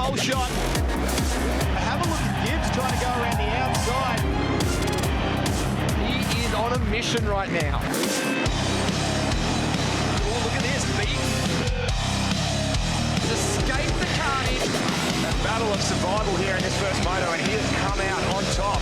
pole shot. Have a look at Gibbs trying to go around the outside. He is on a mission right now. Oh, look at this, Beaton. Escaped the carnage. A battle of survival here in this first moto, and he has come out on top.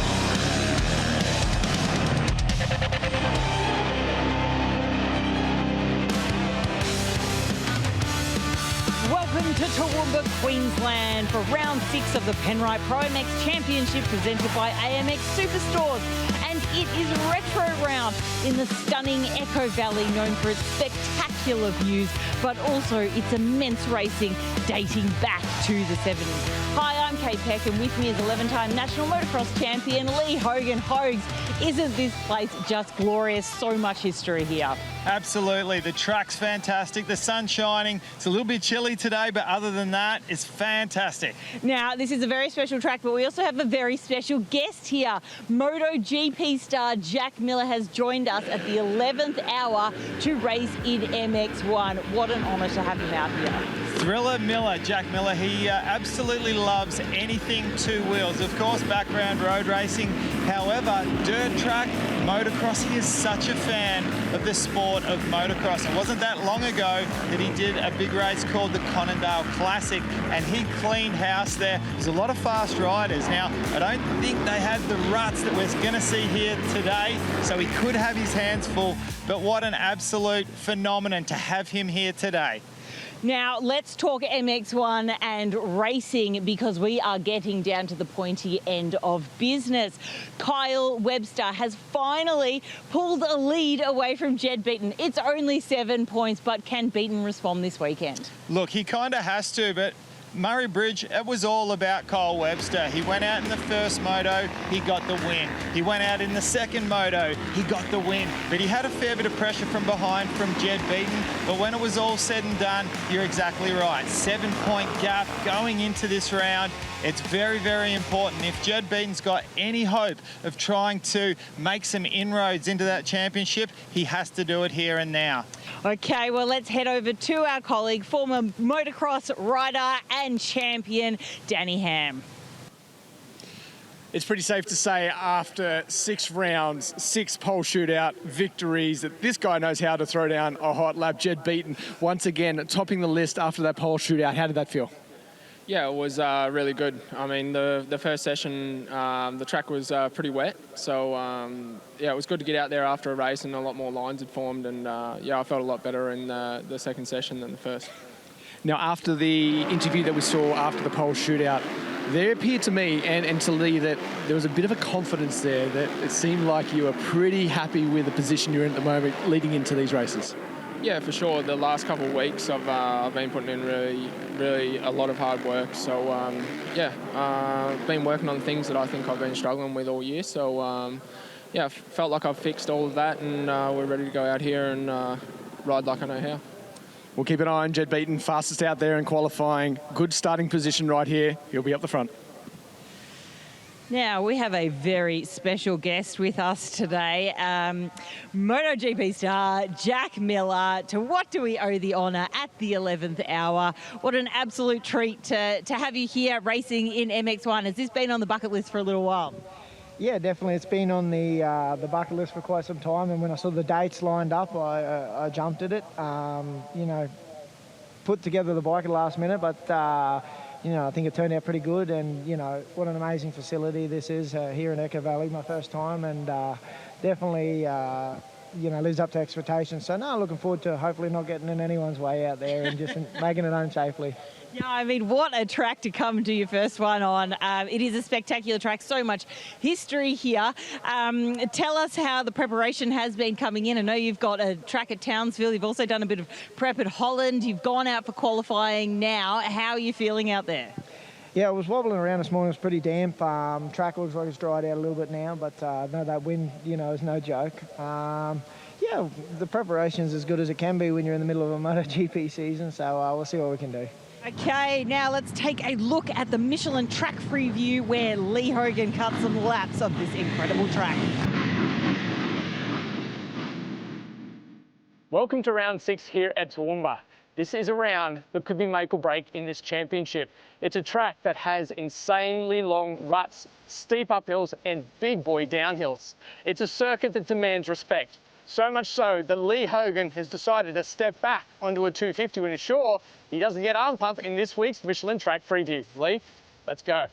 Welcome to Toowoomba, Queensland for round 6 of the Penrite ProMX Championship presented by AMX Superstores. And it is retro round in the stunning Echo Valley, known for its spectacular views, but also its immense racing dating back to the 70s. Hi, I'm Kate Peck, and with me is 11-time National Motocross Champion Lee Hogan. Hogs, isn't this place just glorious? So much history here. Absolutely. The track's fantastic. The sun's shining. It's a little bit chilly today, but other than that, it's fantastic. Now, this is a very special track, but we also have a very special guest here. MotoGP star Jack Miller has joined us at the 11th hour to race in MX1. What an honour to have him out here. Thriller Miller, Jack Miller, he absolutely loves anything two wheels. Of course, background road racing. However, dirt track, motocross, he is such a fan of the sport of motocross. It wasn't that long ago that he did a big race called the Conondale Classic, and he cleaned house there. There's a lot of fast riders. Now, I don't think they had the ruts that we're going to see here today, so he could have his hands full, but what an absolute phenomenon to have him here today. Now, let's talk MX1 and racing, because we are getting down to the pointy end of business. Kyle Webster has finally pulled a lead away from Jed Beaton. It's only 7 points, but can Beaton respond this weekend? Look, he kind of has to, but Murray Bridge, it was all about Kyle Webster. He went out in the first moto, he got the win. He went out in the second moto, he got the win. But he had a fair bit of pressure from behind from Jed Beaton. But when it was all said and done, you're exactly right. 7-point gap going into this round. It's very, very important. If Jed Beaton's got any hope of trying to make some inroads into that championship, he has to do it here and now. Okay, well, let's head over to our colleague, former motocross rider and champion, Danny Ham. It's pretty safe to say after 6 rounds, 6 pole shootout victories, that this guy knows how to throw down a hot lap. Jed Beaton, once again, topping the list after that pole shootout. How did that feel? Yeah, it was really good. I mean, the first session, the track was pretty wet. So, yeah, it was good to get out there after a race, and a lot more lines had formed. And, yeah, I felt a lot better in the second session than the first. Now, after the interview that we saw after the pole shootout, there appeared to me and to Lee that there was a bit of a confidence there, that it seemed like you were pretty happy with the position you're in at the moment leading into these races. Yeah, for sure. The last couple of weeks I've been putting in really a lot of hard work. So, yeah, I've been working on things that I think I've been struggling with all year. So, yeah, felt like I've fixed all of that, and we're ready to go out here and ride like I know how. We'll keep an eye on Jed Beaton, fastest out there in qualifying. Good starting position right here. He'll be up the front. Now, we have a very special guest with us today, MotoGP star Jack Miller. To what do we owe the honour at the 11th hour? What an absolute treat to have you here racing in MX1. Has this been on the bucket list for a little while? Yeah, definitely. It's been on the bucket list for quite some time, and when I saw the dates lined up, I jumped at it. You know, put together the bike at the last minute, but you know, I think it turned out pretty good, and you know, what an amazing facility this is here in Echo Valley, my first time, and definitely you know, lives up to expectations. So no, looking forward to hopefully not getting in anyone's way out there and just making it home safely. Yeah, I mean, what a track to come to your first one on. It is a spectacular track, so much history here. Tell us how the preparation has been coming in. I know you've got a track at Townsville. You've also done a bit of prep at Holland. You've gone out for qualifying now. How are you feeling out there? Yeah, I was wobbling around this morning. It was pretty damp. Track looks like it's dried out a little bit now, but no, that wind, you know, is no joke. Yeah, the preparation's as good as it can be when you're in the middle of a MotoGP season, so we'll see what we can do. Okay, now let's take a look at the Michelin track preview where Lee Hogan cut some laps of this incredible track. Welcome to round 6 here at Toowoomba. This is a round that could be make or break in this championship. It's a track that has insanely long ruts, steep uphills and big boy downhills. It's a circuit that demands respect. So much so that Lee Hogan has decided to step back onto a 250 to ensure he doesn't get arm pump in this week's Michelin track preview. Lee, let's go.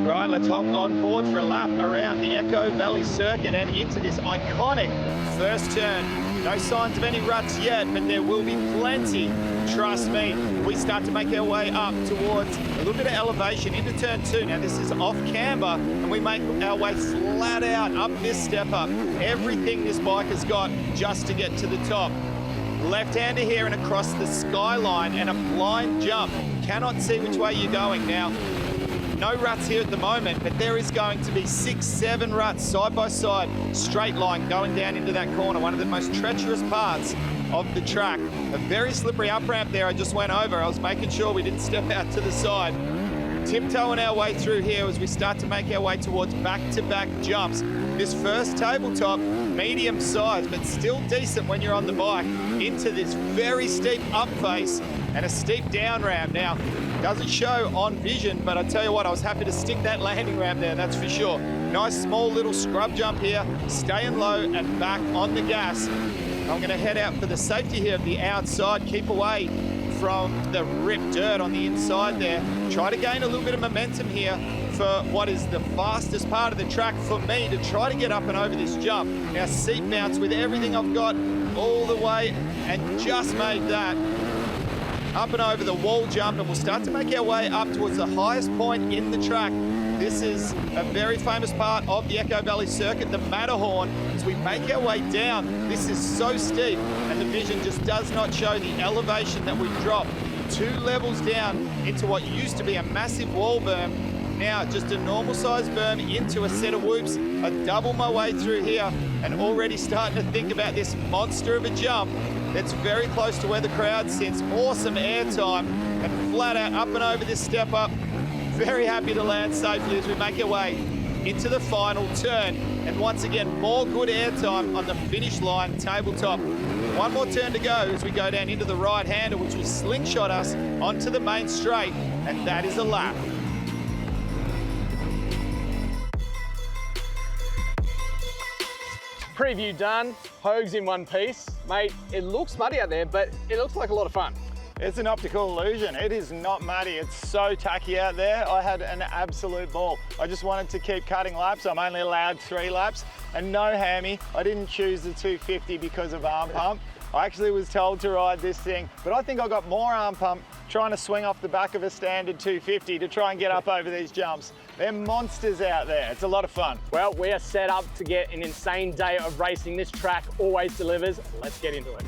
Right, let's hop on board for a lap around the Echo Valley Circuit and into this iconic first turn. No signs of any ruts yet, but there will be plenty. Trust me. We start to make our way up towards a little bit of elevation into turn 2. Now this is off camber and we make our way flat out up this step up. Everything this bike has got just to get to the top. Left-hander here and across the skyline and a blind jump. Cannot see which way you're going. Now, no ruts here at the moment, but there is going to be 6, 7 ruts side by side, straight line going down into that corner, one of the most treacherous parts of the track. A very slippery up ramp there I just went over. I was making sure we didn't step out to the side. Tiptoeing our way through here as we start to make our way towards back-to-back jumps. This first tabletop, medium size, but still decent when you're on the bike, into this very steep up face and a steep down ramp. Now, doesn't show on vision, but I tell you what, I was happy to stick that landing ramp there, that's for sure. Nice small little scrub jump here, staying low and back on the gas. I'm gonna head out for the safety here of the outside, keep away from the ripped dirt on the inside there. Try to gain a little bit of momentum here for what is the fastest part of the track for me to try to get up and over this jump. Now seat mounts with everything I've got all the way and just made that. Up and over the wall jump and we'll start to make our way up towards the highest point in the track. This is a very famous part of the Echo Valley Circuit, the Matterhorn. As we make our way down, this is so steep and the vision just does not show the elevation that we've dropped 2 levels down into what used to be a massive wall berm. Now just a normal sized berm into a set of whoops. I double my way through here and already starting to think about this monster of a jump that's very close to where the crowd sits. Awesome air time and flat out up and over this step up. Very happy to land safely as we make our way into the final turn. And once again, more good air time on the finish line tabletop. One more turn to go as we go down into the right-hander, which will slingshot us onto the main straight, and that is a lap. Preview done, Hogs in one piece. Mate, it looks muddy out there, but it looks like a lot of fun. It's an optical illusion. It is not muddy. It's so tacky out there. I had an absolute ball. I just wanted to keep cutting laps. I'm only allowed 3 laps and no hammy. I didn't choose the 250 because of arm pump. I actually was told to ride this thing, but I think I got more arm pump trying to swing off the back of a standard 250 to try and get up over these jumps. They're monsters out there. It's a lot of fun. Well, we are set up to get an insane day of racing. This track always delivers. Let's get into it.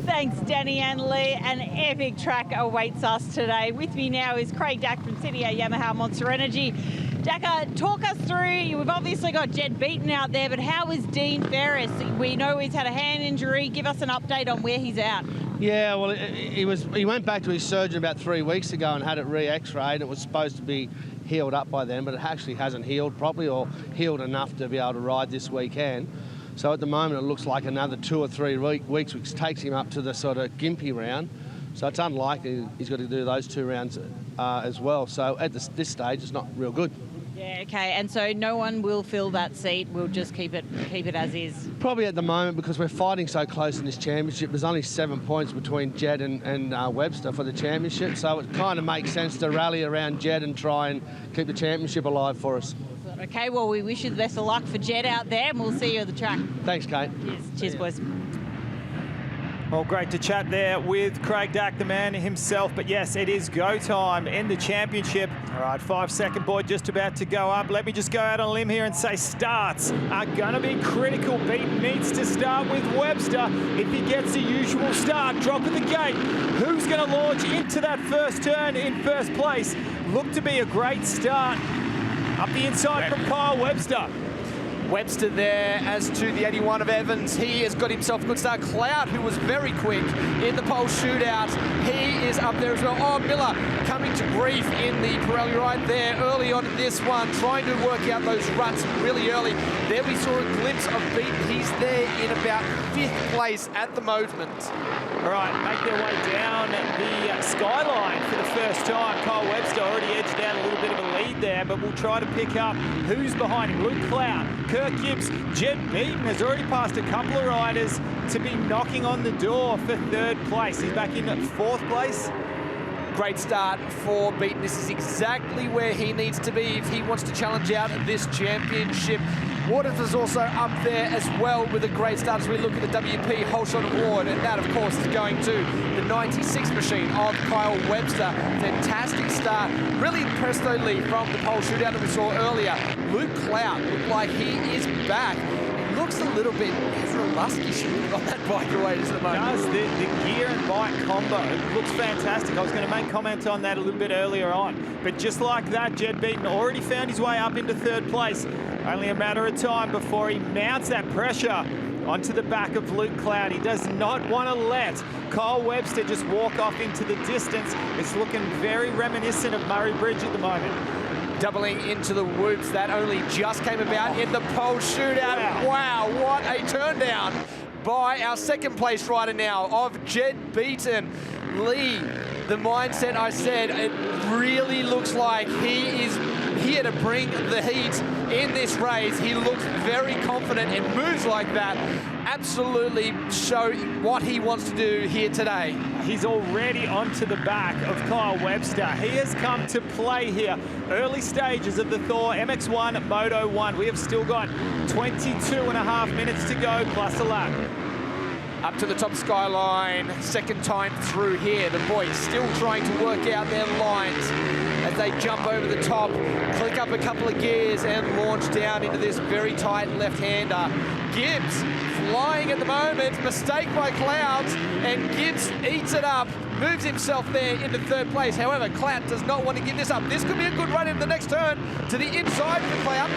Thanks, Danny and Lee. An epic track awaits us today. With me now is Craig Dack from City Yamaha Monster Energy. Dacker, talk us through, we've obviously got Jed Beaton out there, but how is Dean Ferris? We know he's had a hand injury. Give us an update on where he's at. Yeah, well, he went back to his surgeon about 3 weeks ago and had it re-x-rayed. It was supposed to be healed up by then, but it actually hasn't healed properly or healed enough to be able to ride this weekend. So at the moment, it looks like another 2 or 3 weeks, which takes him up to the sort of Gympie round. So it's unlikely he's got to do those 2 rounds as well. So at this stage, it's not real good. Yeah, okay, and so no one will fill that seat. We'll just keep it as is. Probably at the moment, because we're fighting so close in this championship. There's only 7 points between Jed and Webster for the championship, so it kind of makes sense to rally around Jed and try and keep the championship alive for us. Okay, well, we wish you the best of luck for Jed out there, and we'll see you at the track. Thanks, Kate. Cheers boys. Well, great to chat there with Craig Dack, the man himself. But yes, it is go time in the championship. All right, 5-second board just about to go up. Let me just go out on a limb here and say starts are going to be critical. Beaton needs to start with Webster. If he gets the usual start, drop at the gate. Who's going to launch into that first turn in first place? Look to be a great start. Up the inside from Kyle Webster. Webster there as to the 81 of Evans. He has got himself a good start. Cloud, who was very quick in the pole shootout, he is up there as well. Oh, Miller coming to grief in the Pirelli ride there early on in this one, trying to work out those ruts really early. There we saw a glimpse of Beaton. He's there in about 5th place at the moment. All right, make their way down the skyline for the first time. Kyle Webster already edged out a little bit of a lead there, but we'll try to pick up who's behind him. Luke Cloud, Kirk Gibbs, Jed Beaton has already passed a couple of riders to be knocking on the door for 3rd place. He's back in at 4th place. Great start for Beaton. This is exactly where he needs to be if he wants to challenge out this championship. Waters is also up there as well with a great start as we look at the WP Holshot Award, and that of course is going to the 96 machine of Kyle Webster. Fantastic start. Really impressed though, Lee, from the pole shootout that we saw earlier. Luke Cloud looked like he is back. Looks a little bit lusky on that bike away at the moment. Does the gear and bike combo looks fantastic. I was going to make comment on that a little bit earlier on, but just like that, Jed Beaton already found his way up into 3rd place. Only a matter of time before he mounts that pressure onto the back of Luke Cloud. He does not want to let Kyle Webster just walk off into the distance. It's looking very reminiscent of Murray Bridge at the moment. Doubling into the whoops. That only just came about in the pole shootout. Wow, what a turn down by our 2nd place rider now of Jed Beaton. Lee, the mindset I said, it really looks like he is here to bring the heat in this race. He looks very confident, and moves like that absolutely show what he wants to do here today. He's already onto the back of Kyle Webster. He has come to play here. Early stages of the Thor MX1 Moto1. We have still got 22.5 minutes to go plus a lap. Up to the top skyline, 2nd time through here. The boys still trying to work out their lines as they jump over the top, click up a couple of gears and launch down into this very tight left-hander. Gibbs flying at the moment, mistake by Clouds, and Gibbs eats it up, moves himself there into 3rd place. However, Cloud does not want to give this up. This could be a good run in the next turn to the inside for Cloud.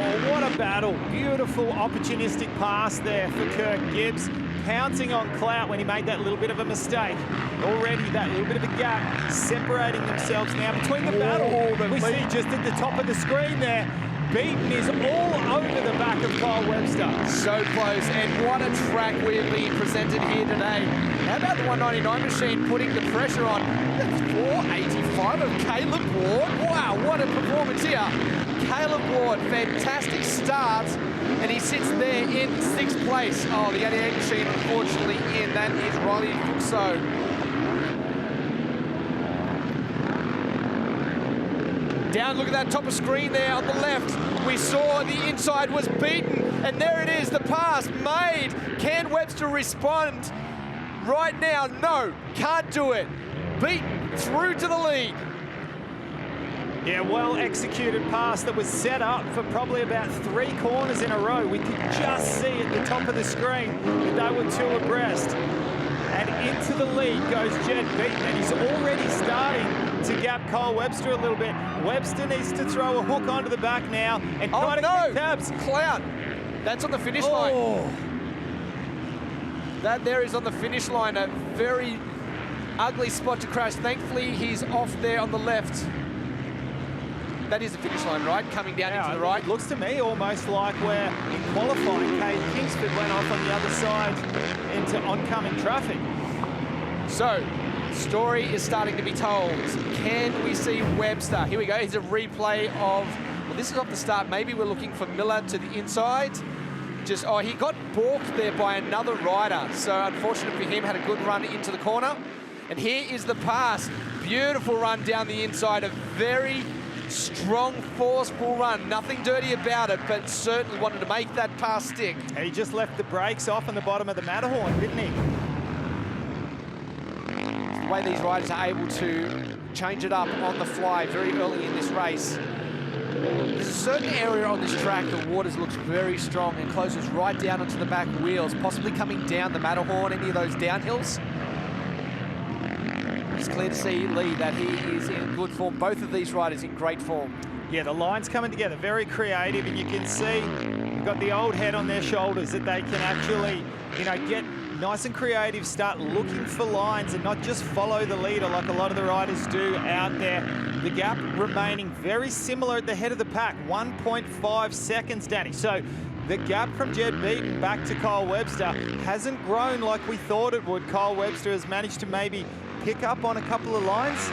Oh, what a battle. Beautiful opportunistic pass there for Kirk Gibbs. Pouncing on Clout when he made that little bit of a mistake. Already that little bit of a gap separating themselves now between the battle. We see just at the top of the screen there, Beaton is all over the back of Kyle Webster. So close, and what a track we're being presented here today. How about the 199 machine putting the pressure on? That's 485 of Caleb Ward. Wow, what a performance here. Caleb Ward, fantastic start, and he sits there in 6th place. Oh, the 88 machine unfortunately in. That is Riley Fuxo. Down, look at that top of screen there on the left. We saw the inside was beaten, and there it is, the pass made. Can Webster respond right now? No, can't do it. Beaten through to the lead. Yeah, well executed pass that was set up for probably about 3 corners in a row. We could just see at the top of the screen that they were 2 abreast. And into the lead goes Jed Beaton, and he's already starting to gap Kyle Webster a little bit. Webster needs to throw a hook onto the back now and try to get tabs. Clout, that's on the finish line. That there is on the finish line, a very ugly spot to crash. Thankfully, he's off there on the left. That is the finish line, right? Coming down into the right. It looks to me almost like where in qualifying, Cade Kingsford went off on the other side into oncoming traffic. So, story is starting to be told. Can we see Webster? Here we go. Here's a replay of, well, this is off the start. Maybe we're looking for Miller to the inside. He got balked there by another rider. So, unfortunate for him, had a good run into the corner. And here is the pass. Beautiful run down the inside. A very strong, forceful run. Nothing dirty about it, but certainly wanted to make that pass stick. And he just left the brakes off on the bottom of the Matterhorn, didn't he? The way these riders are able to change it up on the fly very early in this race. There's a certain area on this track the Waters looks very strong and closes right down onto the back wheels, possibly coming down the Matterhorn, any of those downhills. It's clear to see, Lee, that he is in good form. Both of these riders in great form. Yeah, the line's coming together, very creative, and you can see we've got the old head on their shoulders that they can actually, you know, get nice and creative, start looking for lines and not just follow the leader like a lot of the riders do out there. The gap remaining very similar at the head of the pack, 1.5 seconds, Danny. So the gap from Jed Beaton back to Kyle Webster hasn't grown like we thought it would. Kyle Webster has managed to maybe pick up on a couple of lines.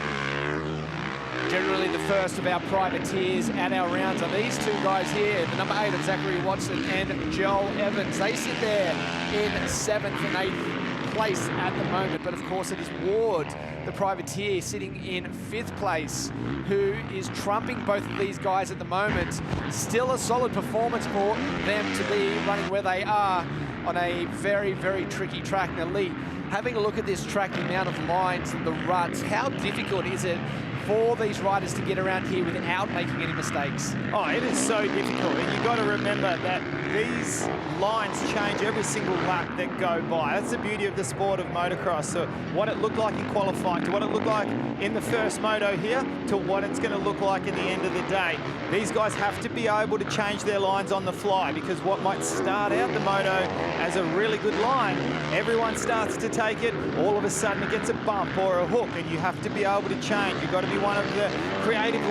Generally the first of our privateers at our rounds are these two guys here, the number 8 of Zachary Watson and Joel Evans. They sit there in 7th and 8th place at the moment, but of course it is Ward, the privateer, sitting in 5th place, who is trumping both of these guys at the moment. Still a solid performance for them to be running where they are on a very, very tricky track. Now Lee, having a look at this track, the amount of lines and the ruts, how difficult is it for these riders to get around here without making any mistakes? Oh, it is so difficult, and you've got to remember that these lines change every single lap that go by. That's the beauty of the sport of motocross. So what it looked like in qualifying, to what it looked like in the first moto here, to what it's going to look like in the end of the day. These guys have to be able to change their lines on the fly, because what might start out the moto as a really good line, everyone starts to take it, all of a sudden it gets a bump or a hook, and you have to be able to change. You've got to be one of the creative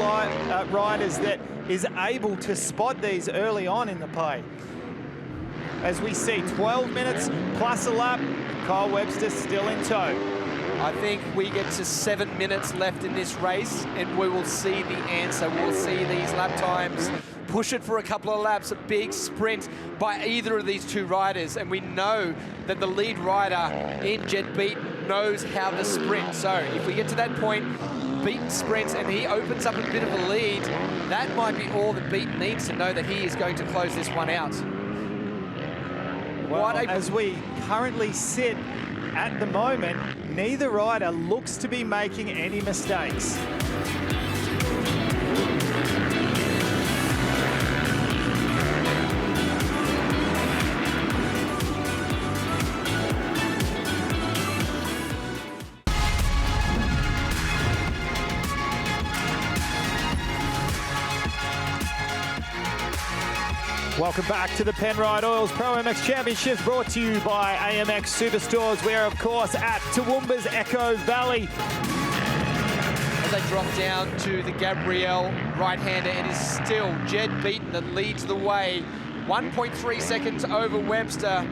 riders that is able to spot these early on in the play. As we see, 12 minutes plus a lap, Kyle Webster still in tow. I think we get to 7 minutes left in this race and we will see the answer. We'll see these lap times push it for a couple of laps, a big sprint by either of these two riders, and we know that the lead rider in Jed Beaton knows how to sprint. So if we get to that point, Beaton sprints and he opens up a bit of a lead, that might be all that Beaton needs to know that he is going to close this one out. Well, as we currently sit at the moment, neither rider looks to be making any mistakes. Welcome back to the Penrite Oils ProMX Championships, brought to you by AMX Superstores. We are, of course, at Toowoomba's Echo Valley. As they drop down to the Gabrielle right-hander, it is still Jed Beaton that leads the way. 1.3 seconds over Webster,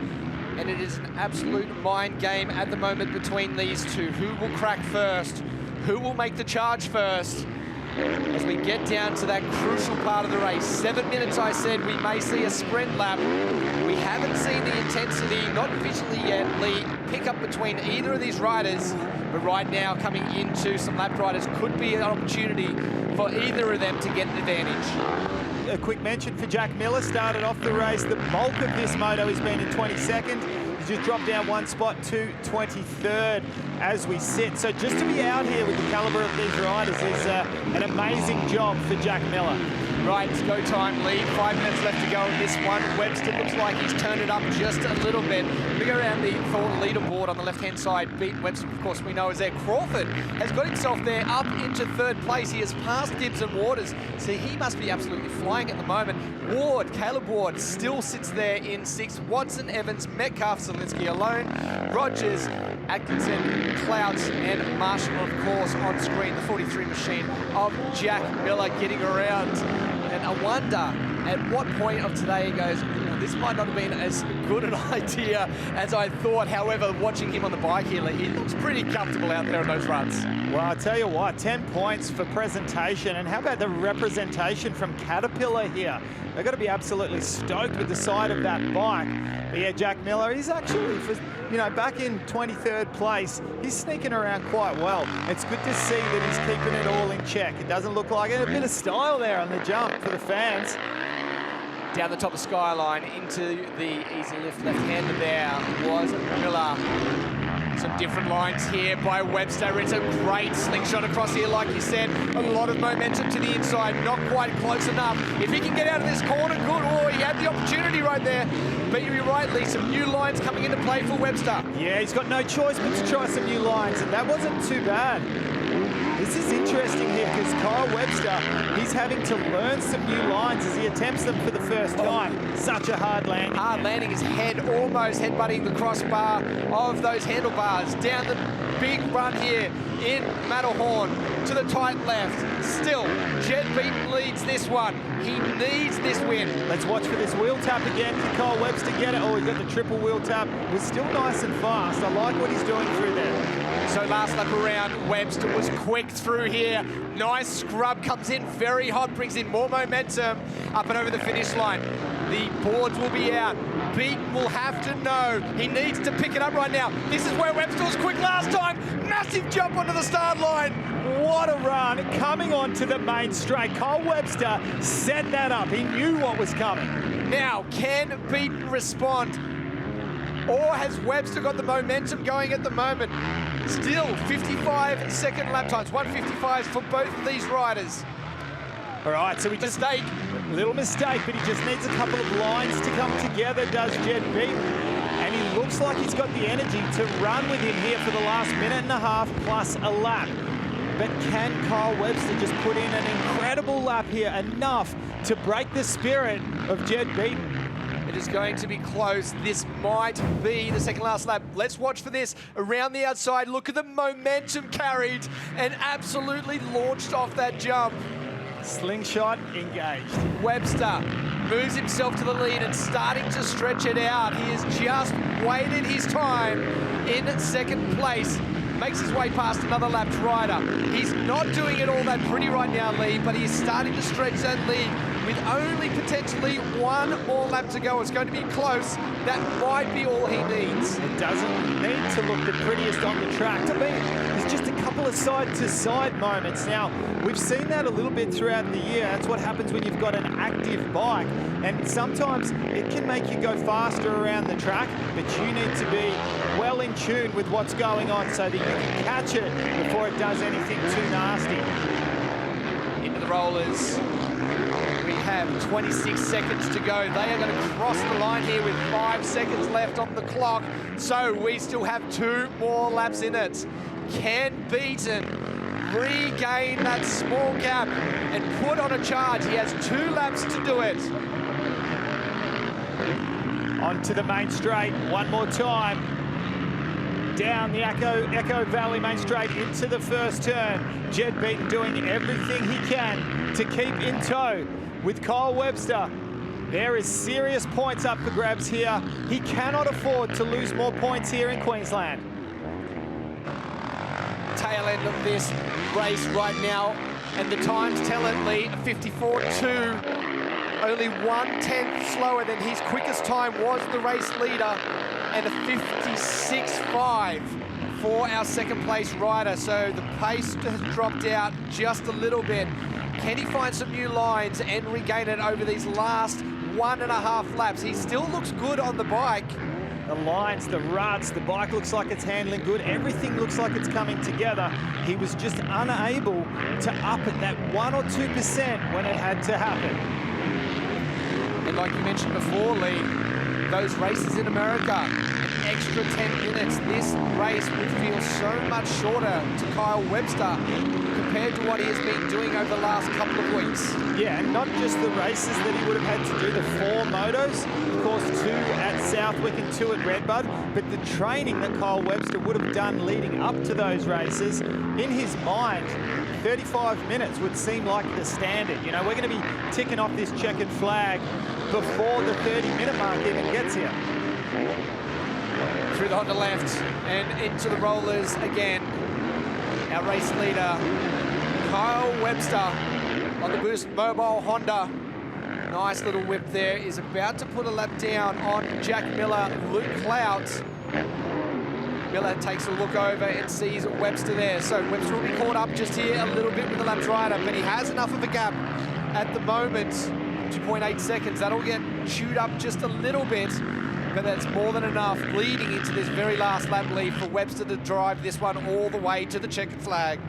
and it is an absolute mind game at the moment between these two. Who will crack first? Who will make the charge first? As we get down to that crucial part of the race. 7 minutes, I said, we may see a sprint lap. We haven't seen the intensity, not visually yet, Lee, pick up between either of these riders. But right now, coming into some lap riders could be an opportunity for either of them to get an advantage. A quick mention for Jack Miller, started off the race. The bulk of this moto has been in 22nd. He's just dropped down one spot to 23rd as we sit. So just to be out here with the caliber of these riders is an amazing job for Jack Miller. Right, it's go time, lead. 5 minutes left to go in this one. Webster looks like he's turned it up just a little bit. We go around the full leaderboard on the left-hand side. Beaton Webster, of course, we know is there. Crawford has got himself there up into 3rd place. He has passed Gibbs and Waters, so he must be absolutely flying at the moment. Ward, Caleb Ward, still sits there in 6th. Watson, Evans, Metcalf, Zielinski alone. Rogers, Atkinson, Clouts, and Marshall, of course, on screen. The 43 machine of Jack Miller getting around. And I wonder at what point of today he goes, this might not have been as good an idea as I thought. However, watching him on the bike here, he looks pretty comfortable out there on those runs. Well, I'll tell you what, 10 points for presentation. And how about the representation from Caterpillar here? They've got to be absolutely stoked with the side of that bike. But yeah, Jack Miller, he's actually, back in 23rd place, he's sneaking around quite well. It's good to see that he's keeping it all in check. It doesn't look like it. A bit of style there on the jump for the fans. Down the top of Skyline into the easy lift left-hander there was Miller. Some different lines here by Webster. It's a great slingshot across here, like you said. A lot of momentum to the inside, not quite close enough. If he can get out of this corner, good. Oh, he had the opportunity right there. But you're right, Lee, some new lines coming into play for Webster. Yeah, he's got no choice but to try some new lines, and that wasn't too bad. This is interesting here because Kyle Carl Webster, he's having to learn some new lines as he attempts them for the first time. Such a hard landing. Hard landing, his head almost headbutting the crossbar of those handlebars. Down the big run here in Matterhorn to the tight left. Still, Jed Beaton leads this one. He needs this win. Let's watch for this wheel tap again. Can Carl Webster get it? Oh, he got the triple wheel tap. Was still nice and fast. I like what he's doing through there. So last lap around, Webster was quick through here. Nice scrub, comes in very hot, brings in more momentum up and over the finish line. The boards will be out. Beaton will have to know. He needs to pick it up right now. This is where Webster was quick last time. Massive jump onto the start line. What a run coming onto the main straight. Carl Webster set that up. He knew what was coming. Now, can Beaton respond? Or has Webster got the momentum going at the moment? Still 55-second lap times, 155s for both of these riders. All right, so we just little mistake, but he just needs a couple of lines to come together, does Jed Beaton. And he looks like he's got the energy to run with him here for the last minute and a half plus a lap. But can Carl Webster just put in an incredible lap here, enough to break the spirit of Jed Beaton? It is going to be close. This might be the second last lap. Let's watch for this. Around the outside, look at the momentum carried and absolutely launched off that jump. Slingshot engaged. Webster moves himself to the lead and starting to stretch it out. He has just waited his time in second place. Makes his way past another lapped rider. He's not doing it all that pretty right now, Lee, but he's starting to stretch that lead with only potentially one more lap to go. It's going to be close. That might be all he needs. It doesn't need to look the prettiest on the track. To me, there's just a couple of side-to-side moments. Now, we've seen that a little bit throughout the year. That's what happens when you've got an active bike. And sometimes it can make you go faster around the track, but you need to be well in tune with what's going on so that you can catch it before it does anything too nasty. Into the rollers. We have 26 seconds to go. They are going to cross the line here with 5 seconds left on the clock. So we still have 2 more laps in it. Can Beaton regain that small gap and put on a charge? He has 2 laps to do it. Onto the main straight one more time. Down the Echo Valley main straight into the first turn. Jed Beaton doing everything he can to keep in tow with Carl Webster. There is serious points up for grabs here. He cannot afford to lose more points here in Queensland. Tail end of this race right now, and the times tell it, Lee, 54.2. Only 1/10 slower than his quickest time was the race leader, and a 56.5 for our second place rider. So the pace has dropped out just a little bit. Can he find some new lines and regain it over these last 1.5 laps? He still looks good on the bike. The lines, the ruts, the bike looks like it's handling good. Everything looks like it's coming together. He was just unable to up at that 1 or 2% when it had to happen. And like you mentioned before, Lee, those races in America, an extra 10 minutes. This race would feel so much shorter to Kyle Webster compared to what he has been doing over the last couple of weeks. Yeah, and not just the races that he would have had to do, the 4 motos, of course 2 at Southwick and 2 at Redbud, but the training that Kyle Webster would have done leading up to those races, in his mind, 35 minutes would seem like the standard. You know, we're going to be ticking off this checkered flag before the 30-minute mark even gets here. Through the Honda left and into the rollers again. Our race leader, Kyle Webster, on the Boost Mobile Honda. Nice little whip there. Is about to put a lap down on Jack Miller, Luke Clout. Miller takes a look over and sees Webster there. So Webster will be caught up just here a little bit with the lap rider, but he has enough of a gap at the moment. 2.8 seconds. That'll get chewed up just a little bit, but that's more than enough leading into this very last lap lead for Webster to drive this one all the way to the checkered flag.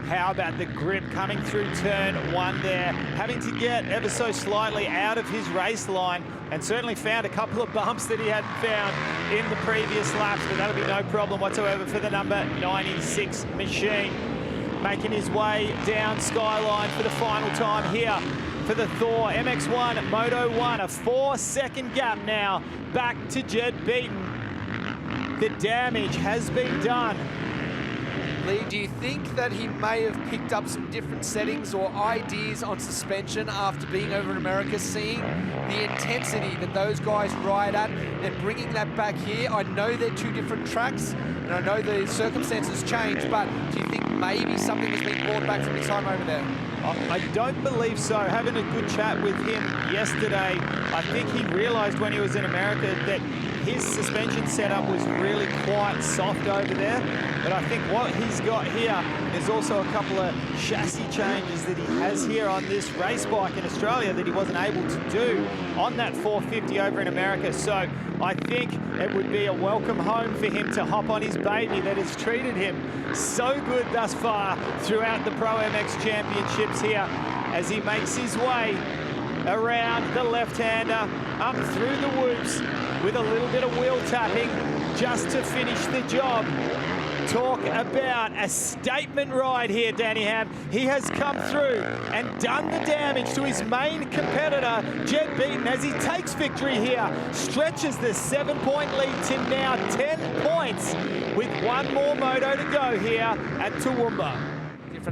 How about the grip coming through turn 1 there, having to get ever so slightly out of his race line, and certainly found a couple of bumps that he hadn't found in the previous laps, but that'll be no problem whatsoever for the number 96 machine. making his way down Skyline for the final time here for the Thor MX1 Moto1. A 4-second gap now back to Jed Beaton. The damage has been done. Lee, do you think that he may have picked up some different settings or ideas on suspension after being over in America, seeing the intensity that those guys ride at and bringing that back here? I know they're two different tracks and I know the circumstances change, but do you think maybe something has been brought back from his time over there? I don't believe so. Having a good chat with him yesterday, I think he realised when he was in America that his suspension setup was really quite soft over there. But I think what he's got here is also a couple of chassis changes that he has here on this race bike in Australia that he wasn't able to do on that 450 over in America. So I think it would be a welcome home for him to hop on his baby that has treated him so good thus far throughout the Pro MX Championships here as he makes his way around the left-hander, up through the whoops with a little bit of wheel tapping just to finish the job. Talk about a statement ride here, Danny Ham. He has come through and done the damage to his main competitor, Jed Beaton, as he takes victory here, stretches the 7-point lead to now 10 points with one more moto to go here at Toowoomba.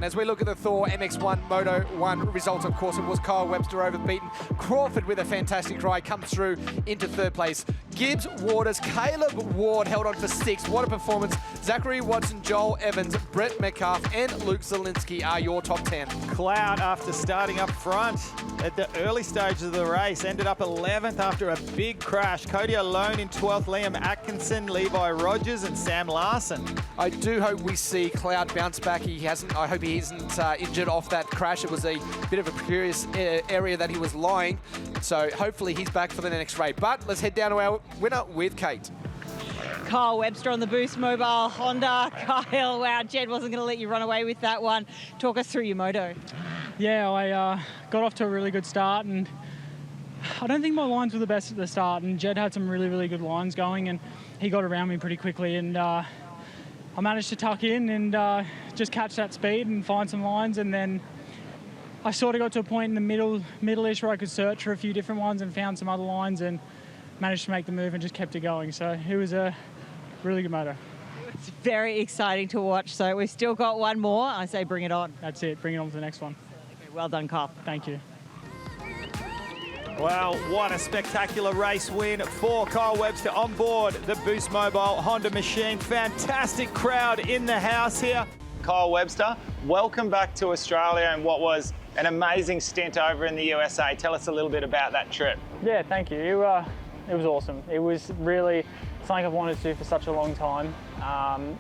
As we look at the Thor MX1 Moto1 results, of course, it was Kyle Webster over Beaton. Crawford with a fantastic ride comes through into third place. Gibbs, Waters, Caleb Ward held on for 6th. What a performance. Zachary Watson, Joel Evans, Brett Metcalf, and Luke Zielinski are your top 10. Cloud, after starting up front at the early stages of the race, ended up 11th after a big crash. Cody alone in 12th, Liam Atkinson, Levi Rogers, and Sam Larson. I do hope we see Cloud bounce back. I hope he isn't injured off that crash. It was a bit of a precarious area that he was lying. So hopefully he's back for the next race. But let's head down to our winner with Kate. Kyle Webster on the Boost Mobile Honda. Kyle, wow, Jed wasn't going to let you run away with that one. Talk us through your moto. Yeah, I got off to a really good start, and I don't think my lines were the best at the start, and Jed had some really, really good lines going, and he got around me pretty quickly, and I managed to tuck in and just catch that speed and find some lines, and then I sort of got to a point in the middle-ish where I could search for a few different ones and found some other lines and managed to make the move and just kept it going. So it was a really good moto. It's very exciting to watch. So we've still got one more. I say bring it on. That's it. Bring it on to the next one. Okay, well done, Kyle. Thank you. Well, what a spectacular race win for Kyle Webster on board the Boost Mobile Honda machine. Fantastic crowd in the house here. Kyle Webster, welcome back to Australia and what was an amazing stint over in the USA. Tell us a little bit about that trip. Yeah, thank you. It was awesome. It was really something I've wanted to do for such a long time.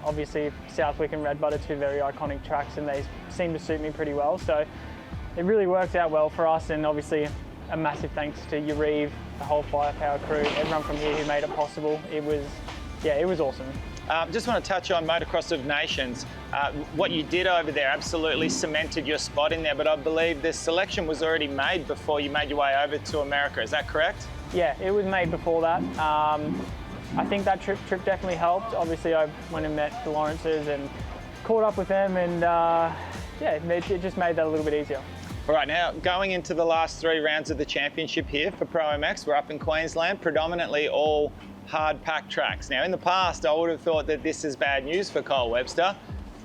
Obviously, Southwick and Redbud are two very iconic tracks and they seem to suit me pretty well. So it really worked out well for us, and obviously a massive thanks to Yariv, the whole Firepower crew, everyone from here who made it possible. It was awesome. Just want to touch on Motocross of Nations. What you did over there absolutely cemented your spot in there, but I believe the selection was already made before you made your way over to America. Is that correct? Yeah, it was made before that. I think that trip definitely helped. Obviously, I went and met the Lawrences and caught up with them, and yeah, it just made that a little bit easier. All right, now going into the last 3 rounds of the championship here for Pro MX, we're up in Queensland, predominantly all hard pack tracks. Now in the past, I would have thought that this is bad news for Kyle Webster.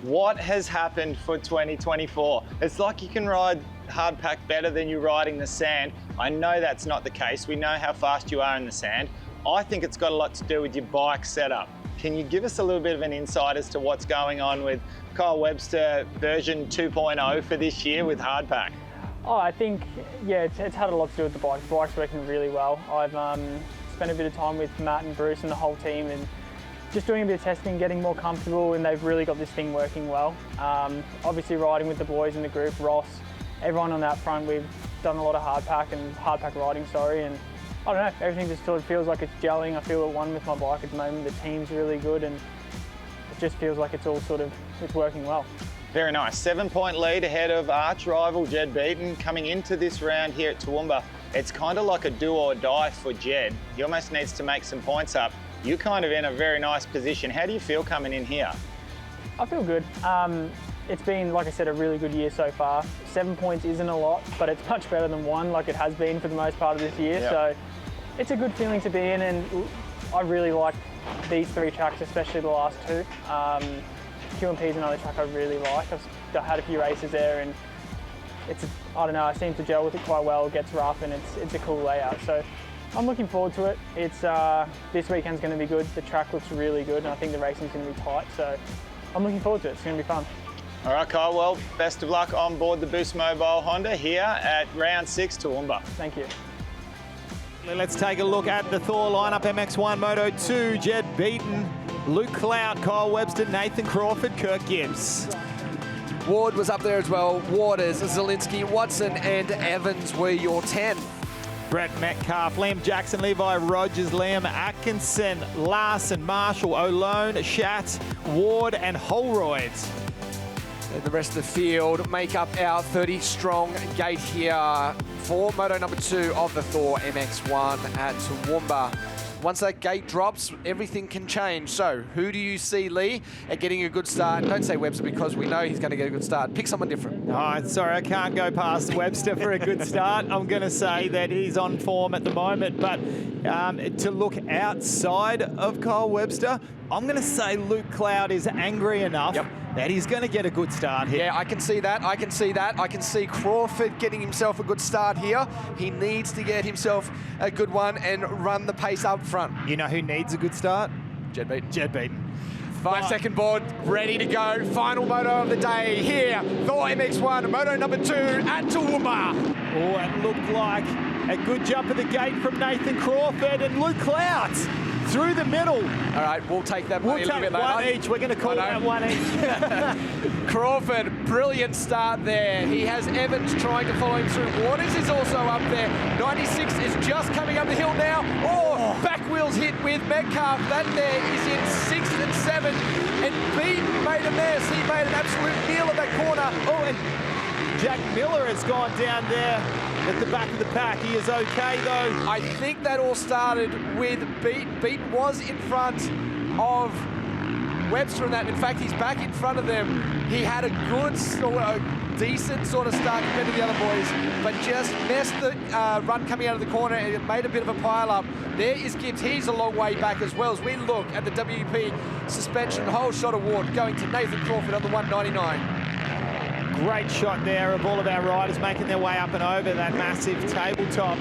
What has happened for 2024? It's like you can ride hard pack better than you riding the sand. I know that's not the case. We know how fast you are in the sand. I think it's got a lot to do with your bike setup. Can you give us a little bit of an insight as to what's going on with Kyle Webster version 2.0 for this year with hard pack? Oh, I think, yeah, it's had a lot to do with the bike. The bike's working really well. I've spent a bit of time with Matt and Bruce and the whole team and just doing a bit of testing, getting more comfortable, and they've really got this thing working well. Obviously riding with the boys in the group, Ross, everyone on that front, we've done a lot of hard pack riding, and I don't know, everything just sort of feels like it's gelling. I feel at one with my bike at the moment. The team's really good and it just feels like it's all it's working well. Very nice. 7-point lead ahead of arch rival Jed Beaton coming into this round here at Toowoomba. It's kind of like a do or die for Jed. He almost needs to make some points up. You're kind of in a very nice position. How do you feel coming in here? I feel good. it's been, like I said, a really good year so far. 7 points isn't a lot, but it's much better than 1, like it has been for the most part of this year. Yep. So it's a good feeling to be in, and I really like these 3 tracks, especially the last 2. Q&P is another track I really like. I've had a few races there, and I don't know, I seem to gel with it quite well. It gets rough, and it's a cool layout. So I'm looking forward to it. It's this weekend's going to be good. The track looks really good, and I think the racing's going to be tight. So I'm looking forward to it. It's going to be fun. All right, Kyle, well, best of luck on board the Boost Mobile Honda here at round 6 Toowoomba. Thank you. Let's take a look at the Thor lineup. MX1, Moto2, Jed Beaton, Luke Clout, Kyle Webster, Nathan Crawford, Kirk Gibbs. Ward was up there as well. Waters, Zielinski, Watson and Evans were your 10. Brett Metcalf, Liam Jackson, Levi Rogers, Liam Atkinson, Larson, Marshall, O'Lone, Schatz, Ward and Holroyd. And the rest of the field make up our 30-strong gate here for Moto number 2 of the Thor MX1 at Toowoomba. Once that gate drops, everything can change. So who do you see, Lee, at getting a good start? Don't say Webster, because we know he's going to get a good start. Pick someone different. Oh, sorry, I can't go past Webster for a good start. I'm going to say that he's on form at the moment, but to look outside of Kyle Webster, I'm going to say Luke Cloud is angry enough that he's going to get a good start here. Yeah, I can see that. I can see that. I can see Crawford getting himself a good start here. He needs to get himself a good one and run the pace up front. You know who needs a good start? Jed Beaton. Jed Beaton. 5-second board, ready to go. Final moto of the day here. Thor MX1, moto number 2 at Toowoomba. Oh, it looked like a good jump at the gate from Nathan Crawford and Luke Clout through the middle. All right, we'll take that money a little bit later. One each. We're going to call that one each. Crawford, brilliant start there. He has Evans trying to follow him through. Waters is also up there. 96 is just coming up the hill now. Oh, back wheels hit with Metcalf. That there is in 6th and 7th. And Beaton made a mess. He made an absolute meal of that corner. Oh, and Jack Miller has gone down there at the back of the pack. He is okay, though. I think that all started with Beaton. Beaton was in front of Webster in that. In fact, he's back in front of them. He had a good, decent sort of start compared to the other boys, but just messed the run coming out of the corner, and it made a bit of a pile up. There is Gibbs. He's a long way back as well as we look at the WP suspension whole shot award going to Nathan Crawford on the 199. Great shot there of all of our riders making their way up and over that massive tabletop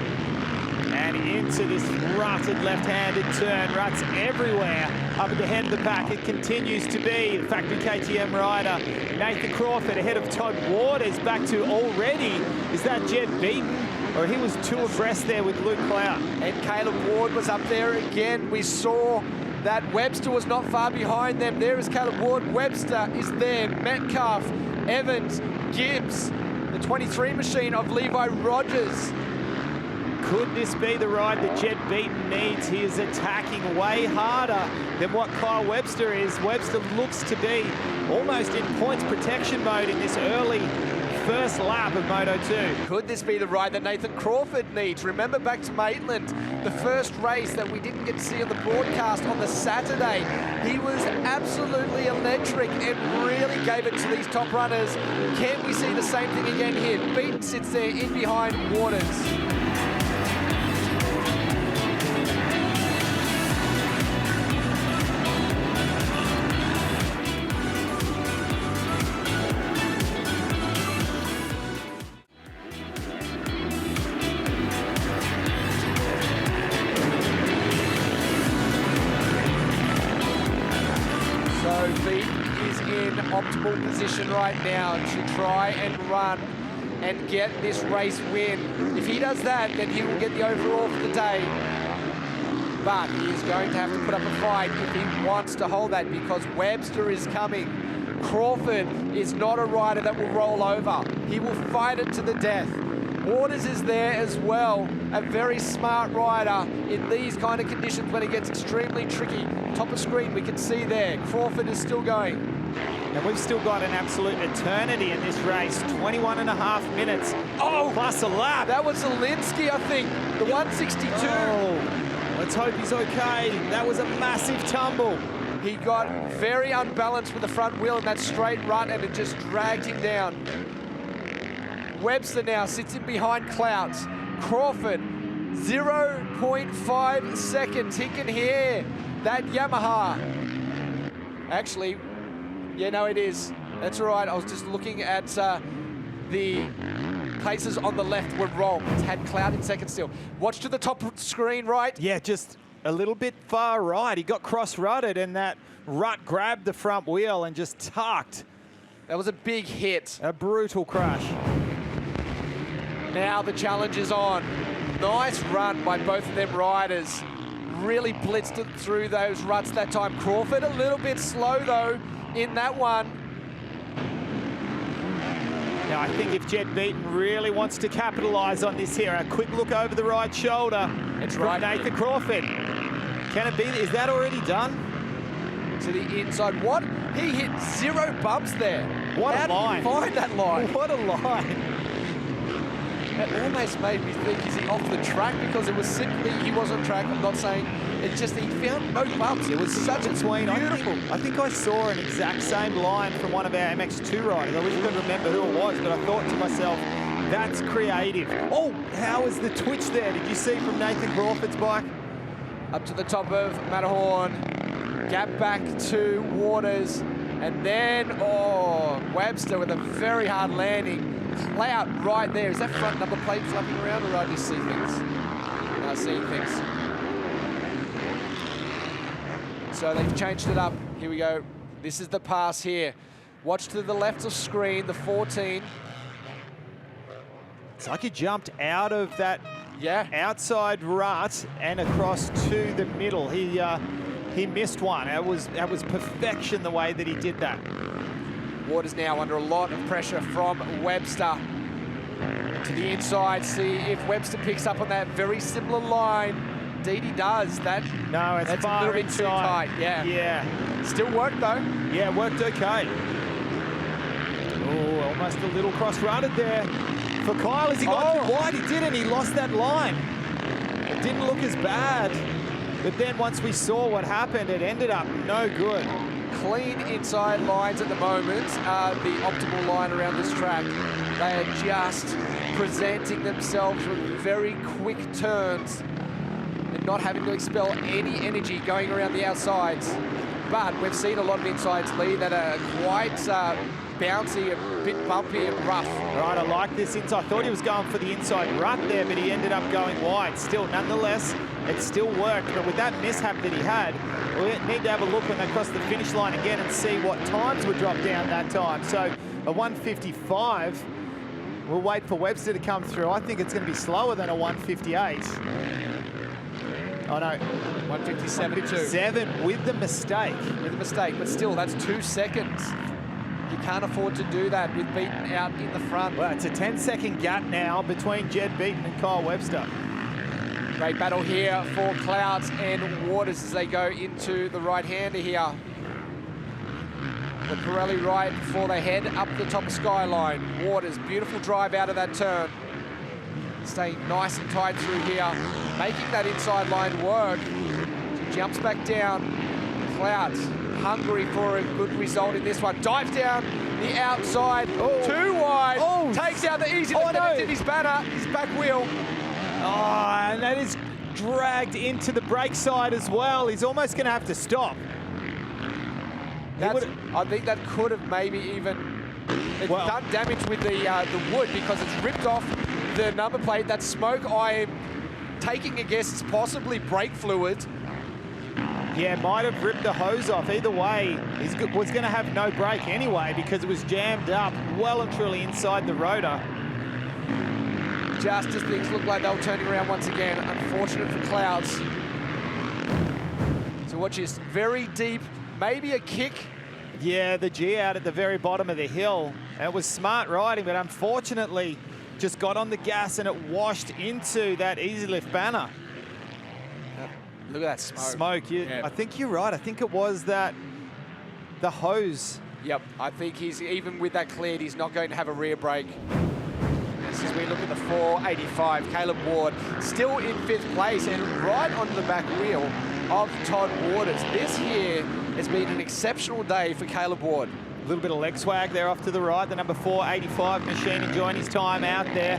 and into this rutted left-handed turn. Ruts everywhere up at the head of the pack. It continues to be the factory KTM rider Nathan Crawford ahead of Todd Waters. Back to already, is that Jed Beaton? Or he was 2 abreast there with Luke Clout. And Caleb Ward was up there again. We saw that Webster was not far behind them. There is Caleb Ward. Webster is there. Metcalf, Evans, Gibbs, the 23 machine of Levi Rogers. Could this be the ride that Jed Beaton needs? He is attacking way harder than what Kyle Webster is. Webster looks to be almost in points protection mode in this early first lap of Moto2. Could this be the ride that Nathan Crawford needs? Remember back to Maitland, the first race that we didn't get to see on the broadcast on the Saturday. He was absolutely electric and really gave it to these top runners. Can we see the same thing again here? Beaton sits there in behind Waters. Optimal position right now to try and run and get this race win. If he does that, then he will get the overall for the day. But he is going to have to put up a fight if he wants to hold that, because Webster is coming. Crawford is not a rider that will roll over. He will fight it to the death. Waters is there as well, a very smart rider in these kind of conditions when it gets extremely tricky. Top of screen, we can see there, Crawford is still going. And we've still got an absolute eternity in this race, 21.5 minutes. Oh, plus a lap. That was Zielinski, I think, the 162. Oh, let's hope he's okay. That was a massive tumble. He got very unbalanced with the front wheel in that straight rut, and it just dragged him down. Webster now sits in behind Clouts. Crawford, 0.5 seconds. He can hear that Yamaha. Actually, yeah, no, it is. That's all right. I was just looking at the places on the left were wrong. It's had Cloud in second still. Watch to the top screen right. Yeah, just a little bit far right. He got cross-rutted, and that rut grabbed the front wheel and just tucked. That was a big hit. A brutal crash. Now the challenge is on. Nice run by both of them riders. Really blitzed it through those ruts that time. Crawford a little bit slow, though, in that one. Now, I think if Jed Beaton really wants to capitalise on this here, a quick look over the right shoulder. It's from right. Nathan Crawford. Can it be? Is that already done? To the inside. What? He hit 0 bumps there. What How a line. did he find that line? What a line. It almost made me think, is he off the track? Because it was simply, he was on track. I'm not saying, it's just he found no bumps. It was such a beautiful. I think I saw an exact same line from one of our MX2 riders. I wish I could remember who it was, but I thought to myself, that's creative. Oh, how was the twitch there? Did you see from Nathan Crawford's bike? Up to the top of Matterhorn. Gap back to Waters. And then, oh, Webster with a very hard landing. Clout right there. Is that front number plate flapping around, or I just see things? No, seeing things. So they've changed it up. Here we go. This is the pass here. Watch to the left of screen, the 14. It's like he jumped out of that outside rut and across to the middle. He missed one. That was perfection the way that he did that. Waters now under a lot of pressure from Webster. To the inside, see if Webster picks up on that very similar line. Indeed he does. That's far a little bit inside. too tight. Yeah. Still worked though. Yeah, worked okay. Oh, almost a little cross-rutted there for Kyle as he got too wide. He didn't. He lost that line. It didn't look as bad. But then once we saw what happened, it ended up no good. Clean inside lines at the moment are the optimal line around this track. They are just presenting themselves with very quick turns and not having to expel any energy going around the outsides. But we've seen a lot of insides lead that are quite bouncy, a bit bumpy and rough. Right, I like this inside. I thought he was going for the inside rut there, but he ended up going wide. Still, nonetheless, it still worked. But with that mishap that he had, we need to have a look when they cross the finish line again and see what times were dropped down that time. So a 1:55, we'll wait for Webster to come through. I think it's going to be slower than a 1:58. Oh no, 1:57.2. With the mistake. With the mistake, but still, that's 2 seconds. You can't afford to do that with Beaton out in the front. Well, it's a 10-second gap now between Jed Beaton and Kyle Webster. Great battle here for Clouds and Waters as they go into the right-hander here. The Pirelli right before they head up the top of Skyline. Waters, beautiful drive out of that turn. Staying nice and tight through here, making that inside line work. Jumps back down. Clouds, hungry for a good result in this one. Dives down the outside, too wide. Takes out the easy lift in his banner, his back wheel. Oh, and that is dragged into the brake side as well. He's almost going to have to stop. I think that could have maybe even done damage with the wood because it's ripped off the number plate. That smoke, I'm taking a guess, is possibly brake fluid. Yeah, might have ripped the hose off. Either way, he was going to have no brake anyway because it was jammed up well and truly inside the rotor. Just as things look like they were turning around once again. Unfortunate for Clouds. So watch this, very deep, maybe a kick. Yeah, the G out at the very bottom of the hill. And it was smart riding, but unfortunately just got on the gas and it washed into that easy lift banner. Look at that smoke. I think you're right. I think it was the hose. Yep, I think he's, even with that cleared, he's not going to have a rear brake. As we look at the 485, Caleb Ward still in 5th place and right onto the back wheel of Todd Waters. This here has been an exceptional day for Caleb Ward. A little bit of leg swag there off to the right. The number 485 machine enjoying his time out there.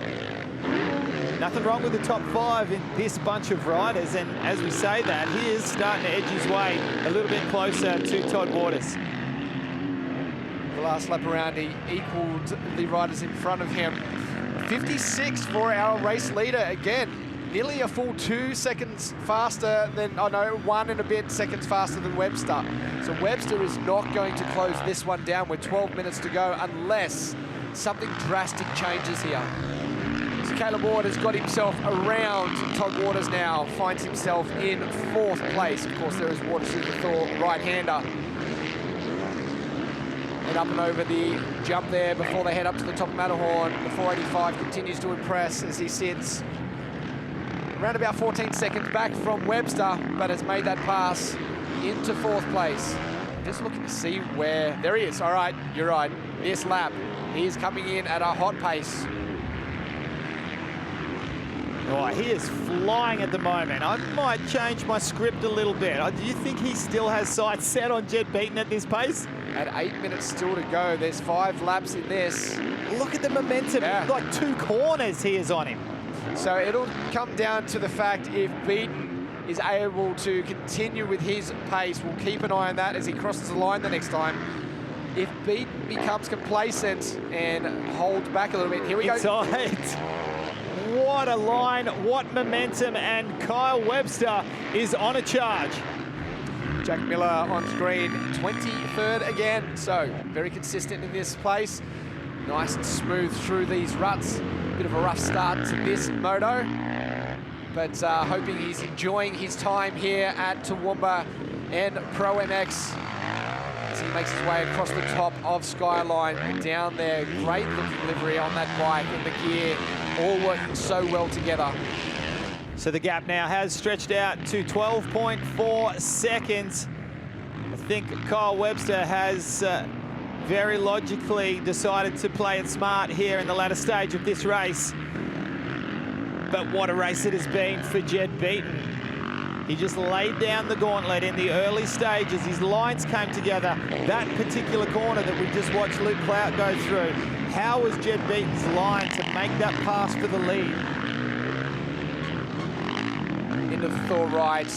Nothing wrong with the top 5 in this bunch of riders, and as we say that, he is starting to edge his way a little bit closer to Todd Waters. The last lap around, he equaled the riders in front of him. 56 for our race leader again. Nearly a full 2 seconds faster than, 1 and a bit seconds faster than Webster. So Webster is not going to close this one down with 12 minutes to go unless something drastic changes here. So Caleb Ward has got himself around Todd Waters now, finds himself in 4th place. Of course, there is Water Super Thor, right-hander. And up and over the jump there before they head up to the top of Matterhorn. The 485 continues to impress as he sits around about 14 seconds back from Webster, but has made that pass into 4th place. Just looking to see where, there he is. All right, you're right. This lap, he is coming in at a hot pace. Oh, he is flying at the moment. I might change my script a little bit. Do you think he still has sights set on Jed Beaton at this pace? At 8 minutes still to go, there's 5 laps in this. Look at the momentum, like 2 corners he is on him. So it'll come down to the fact if Beaton is able to continue with his pace, we'll keep an eye on that as he crosses the line the next time. If Beaton becomes complacent and holds back a little bit, here we go. What a line, what momentum, and Kyle Webster is on a charge. Jack Miller on screen, 23rd again, so very consistent in this place. Nice and smooth through these ruts. Bit of a rough start to this moto, but hoping he's enjoying his time here at Toowoomba and ProMX as he makes his way across the top of Skyline down there. Great looking livery on that bike and the gear, all working so well together. So the gap now has stretched out to 12.4 seconds. I think Kyle Webster has very logically decided to play it smart here in the latter stage of this race. But what a race it has been for Jed Beaton. He just laid down the gauntlet in the early stages. His lines came together. That particular corner that we just watched Luke Clout go through. How was Jed Beaton's line to make that pass for the lead? Into the Thor right,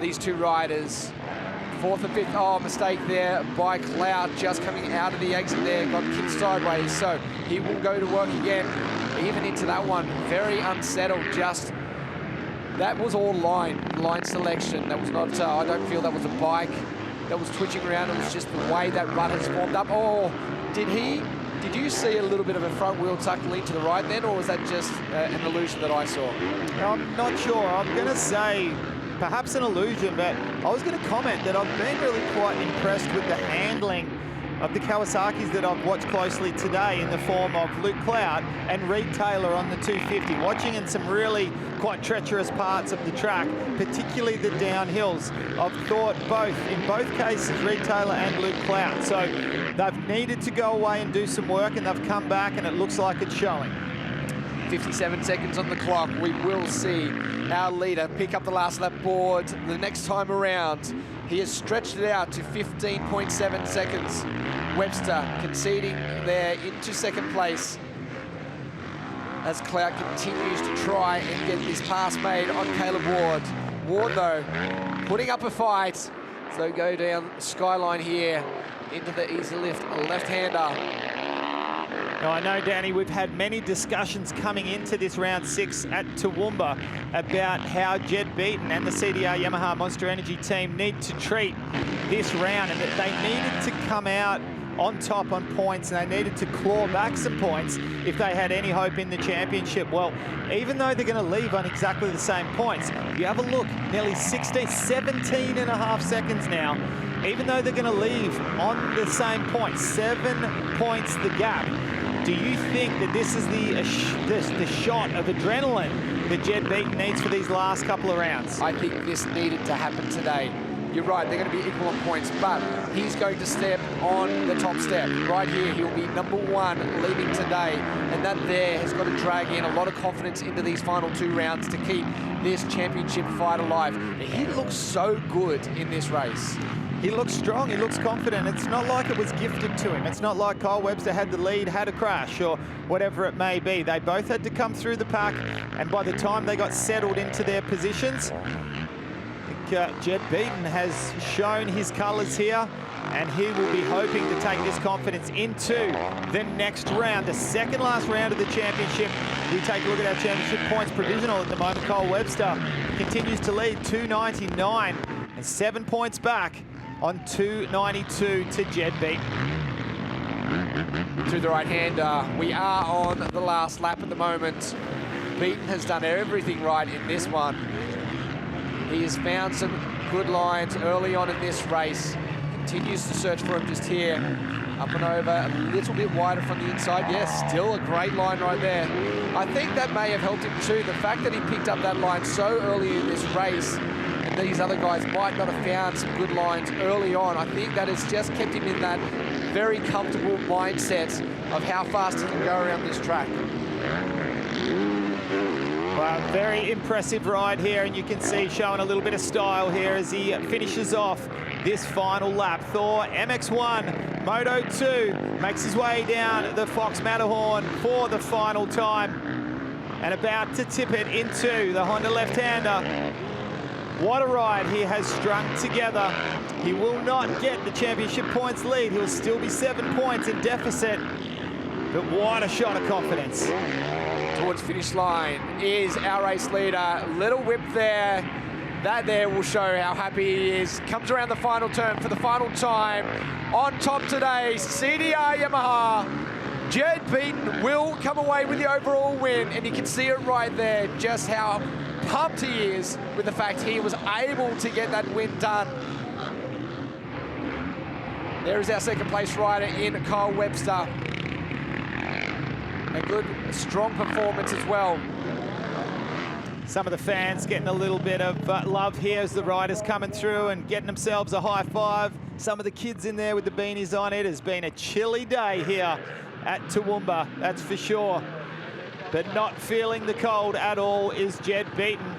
these 2 riders. 4th and 5th, oh, mistake there by Cloud, just coming out of the exit there, got kicked sideways, so he will go to work again, even into that one. Very unsettled, just, that was all line selection. That was not, I don't feel that was a bike that was twitching around, it was just the way that rut has formed up. Oh, did you see a little bit of a front wheel tuck lean to the right then, or was that just an illusion that I saw? I'm not sure. I'm going to say perhaps an illusion, but I was going to comment that I've been really quite impressed with the handling of the Kawasaki's that I've watched closely today in the form of Luke Clout and Reed Taylor on the 250, watching in some really quite treacherous parts of the track, particularly the downhills. I've thought in both cases, Reed Taylor and Luke Clout. So they've needed to go away and do some work, and they've come back, and it looks like it's showing. 57 seconds on the clock. We will see our leader pick up the last lap board the next time around. He has stretched it out to 15.7 seconds. Webster conceding there into 2nd place as Clout continues to try and get this pass made on Caleb Ward. Ward, though, putting up a fight. So go down Skyline here into the easy lift, a left-hander. Now, I know, Danny, we've had many discussions coming into this round 6 at Toowoomba about how Jed Beaton and the CDR Yamaha Monster Energy team need to treat this round, and that they needed to come out on top on points, and they needed to claw back some points if they had any hope in the championship. Well, even though they're going to leave on exactly the same points, you have a look, nearly 17 and a half seconds now. Even though they're going to leave on the same points, 7 points the gap. Do you think that this is the shot of adrenaline that Jed Beaton needs for these last couple of rounds? I think this needed to happen today. you're right, they're going to be equal on points, but he's going to step on the top step. Right here, he'll be #1 leaving today, and that there has got to drag in a lot of confidence into these final 2 rounds to keep this championship fight alive. He looks so good in this race. He looks strong, he looks confident. It's not like it was gifted to him. It's not like Kyle Webster had the lead, had a crash, or whatever it may be. They both had to come through the pack, and by the time they got settled into their positions, I think Jed Beaton has shown his colours here, and he will be hoping to take this confidence into the next round, the second last round of the championship. We take a look at our championship points provisional at the moment. Kyle Webster continues to lead 299 and 7 points back on 292 to Jed Beaton. To the right-hander, we are on the last lap at the moment. Beaton has done everything right in this one. He has found some good lines early on in this race. Continues to search for him just here. Up and over, a little bit wider from the inside. Yes, still a great line right there. I think that may have helped him too. The fact that he picked up that line so early in this race, and these other guys might not have found some good lines early on. I think that has just kept him in that very comfortable mindset of how fast he can go around this track. Wow, very impressive ride here, and you can see showing a little bit of style here as he finishes off this final lap. Thor, MX1, Moto2, makes his way down the Fox Matterhorn for the final time, and about to tip it into the Honda left-hander. What a ride he has strung together. He will not get the championship points lead. He'll still be 7 points in deficit, but what a shot of confidence. Towards finish line is our race leader. Little whip there. That there will show how happy he is. Comes around the final turn for the final time. On top today, CDR Yamaha. Jed Beaton will come away with the overall win, and you can see it right there, just how pumped he is with the fact he was able to get that win done. There is our second place rider in Kyle Webster. A good, strong performance as well. Some of the fans getting a little bit of love here as the riders coming through and getting themselves a high five. Some of the kids in there with the beanies on. It has been a chilly day here at Toowoomba, that's for sure. But not feeling the cold at all is Jed Beaton.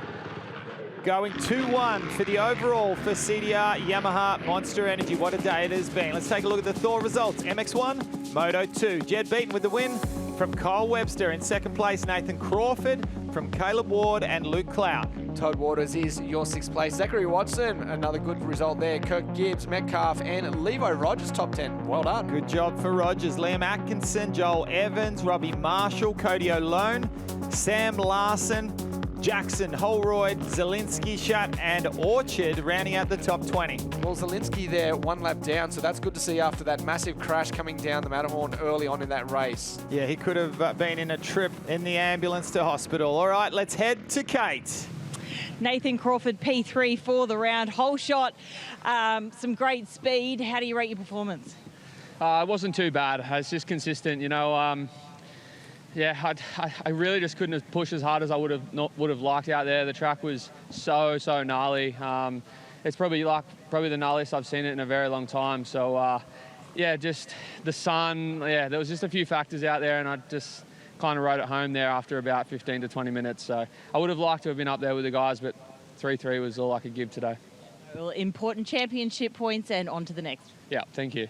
Going 2-1 for the overall for CDR Yamaha Monster Energy. What a day it has been. Let's take a look at the Thor results. MX1, Moto2. Jed Beaton with the win from Kyle Webster. In second place, Nathan Crawford from Caleb Ward and Luke Clout. Todd Waters is your 6th place. Zachary Watson, another good result there. Kirk Gibbs, Metcalf, and Levo Rogers top 10. Well done. Good job for Rogers. Liam Atkinson, Joel Evans, Robbie Marshall, Cody O'Lone, Sam Larson, Jackson, Holroyd, Zielinski, Schatt, and Orchard rounding out the top 20. Well, Zielinski there 1 lap down, so that's good to see after that massive crash coming down the Matterhorn early on in that race. Yeah, he could have been in a trip in the ambulance to hospital. All right, let's head to Kate. Nathan Crawford, P3 for the round. Whole shot, some great speed. How do you rate your performance? It wasn't too bad. It's just consistent, you know. Yeah, I really just couldn't have pushed as hard as I would have liked out there. The track was so gnarly. It's probably the gnarliest I've seen it in a very long time. So yeah, just the sun. Yeah, there was just a few factors out there, and I just kind of rode it home there after about 15 to 20 minutes. So I would have liked to have been up there with the guys, but 3-3 was all I could give today. Well, important championship points, and on to the next. Yeah, thank you.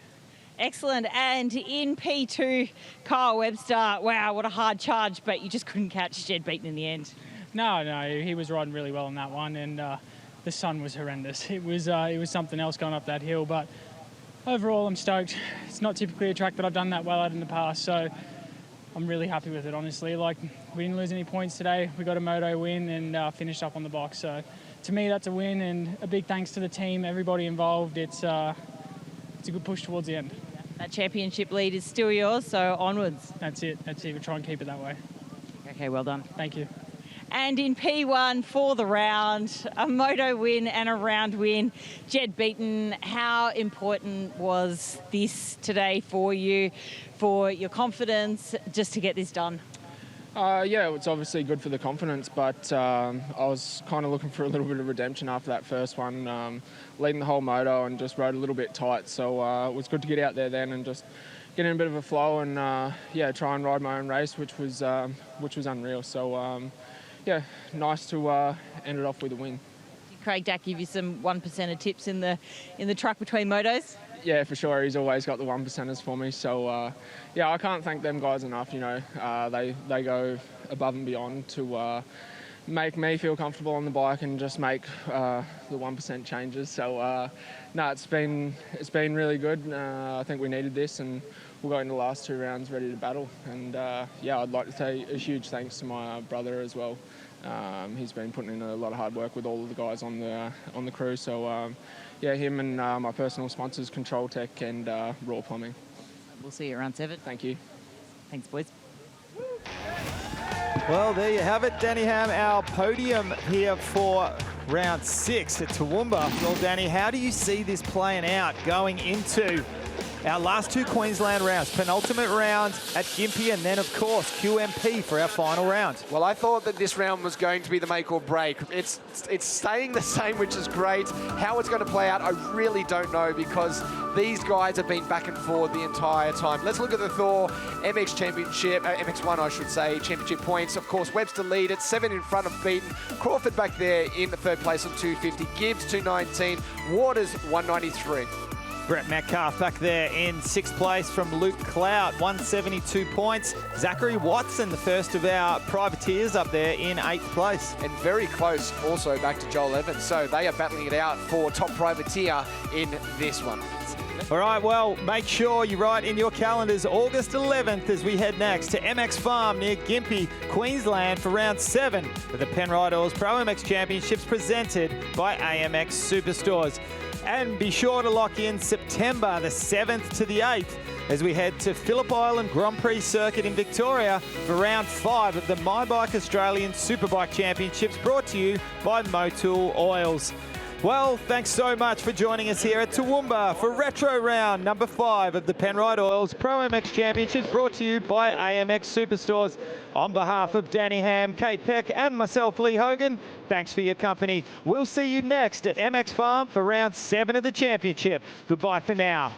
Excellent. And in P2, Kyle Webster. Wow, what a hard charge, but you just couldn't catch Jed Beaton in the end. No, he was riding really well on that one, and the sun was horrendous. It was something else going up that hill, but overall I'm stoked. It's not typically a track that I've done that well at in the past, so I'm really happy with it, honestly. Like, we didn't lose any points today. We got a moto win and finished up on the box. So to me, that's a win, and a big thanks to the team, everybody involved. It's a good push towards the end. That championship lead is still yours, so onwards. That's it. We'll try and keep it that way. Okay, well done. Thank you. And in P1 for the round, a moto win and a round win. Jed Beaton, how important was this today for you, for your confidence, just to get this done? Yeah, it's obviously good for the confidence, but I was kind of looking for a little bit of redemption after that first one, leading the whole moto and just rode a little bit tight. So it was good to get out there then and just get in a bit of a flow and yeah, try and ride my own race, which was unreal. So yeah, nice to end it off with a win. Did Craig Dack give you some 1% tips in the truck between motos? Yeah, for sure. He's always got the 1%ers for me. So, yeah, I can't thank them guys enough. You know, they go above and beyond to make me feel comfortable on the bike and just make the 1% changes. So, no, it's been really good. I think we needed this, and we'll go into the last 2 rounds ready to battle. And yeah, I'd like to say a huge thanks to my brother as well. He's been putting in a lot of hard work with all of the guys on the crew. So. Yeah, him and my personal sponsors, Control Tech and Raw Plumbing. We'll see you around 7. Thank you. Thanks, boys. Well, there you have it, Danny Ham, our podium here for round 6 at Toowoomba. Well, Danny, how do you see this playing out going into our last 2 Queensland rounds? Penultimate round at Gympie, and then, of course, QMP for our final round. Well, I thought that this round was going to be the make or break. It's staying the same, which is great. How it's going to play out, I really don't know, because these guys have been back and forth the entire time. Let's look at the Thor MX Championship, MX1, I should say, championship points. Of course, Webster lead at 7 in front of Beaton. Crawford back there in the 3rd place on 250. Gibbs 219. Waters 193. Brett Metcalf back there in 6th place from Luke Clout, 172 points. Zachary Watson, the first of our privateers, up there in 8th place. And very close also back to Joel Evans. So they are battling it out for top privateer in this one. All right, well, make sure you write in your calendars August 11th as we head next to MX Farm near Gympie, Queensland for round 7 of the Penrite Oils ProMX Championships presented by AMX Superstores. And be sure to lock in September the 7th to the 8th as we head to Phillip Island Grand Prix Circuit in Victoria for round 5 of the My Bike Australian Superbike Championships, brought to you by Moto2 Oils. Well, thanks so much for joining us here at Toowoomba for retro round number 5 of the Penrite Oils ProMX Championships, brought to you by AMX Superstores. On behalf of Danny Ham, Kate Peck and myself, Lee Hogan, thanks for your company. We'll see you next at MX Farm for round 7 of the championship. Goodbye for now.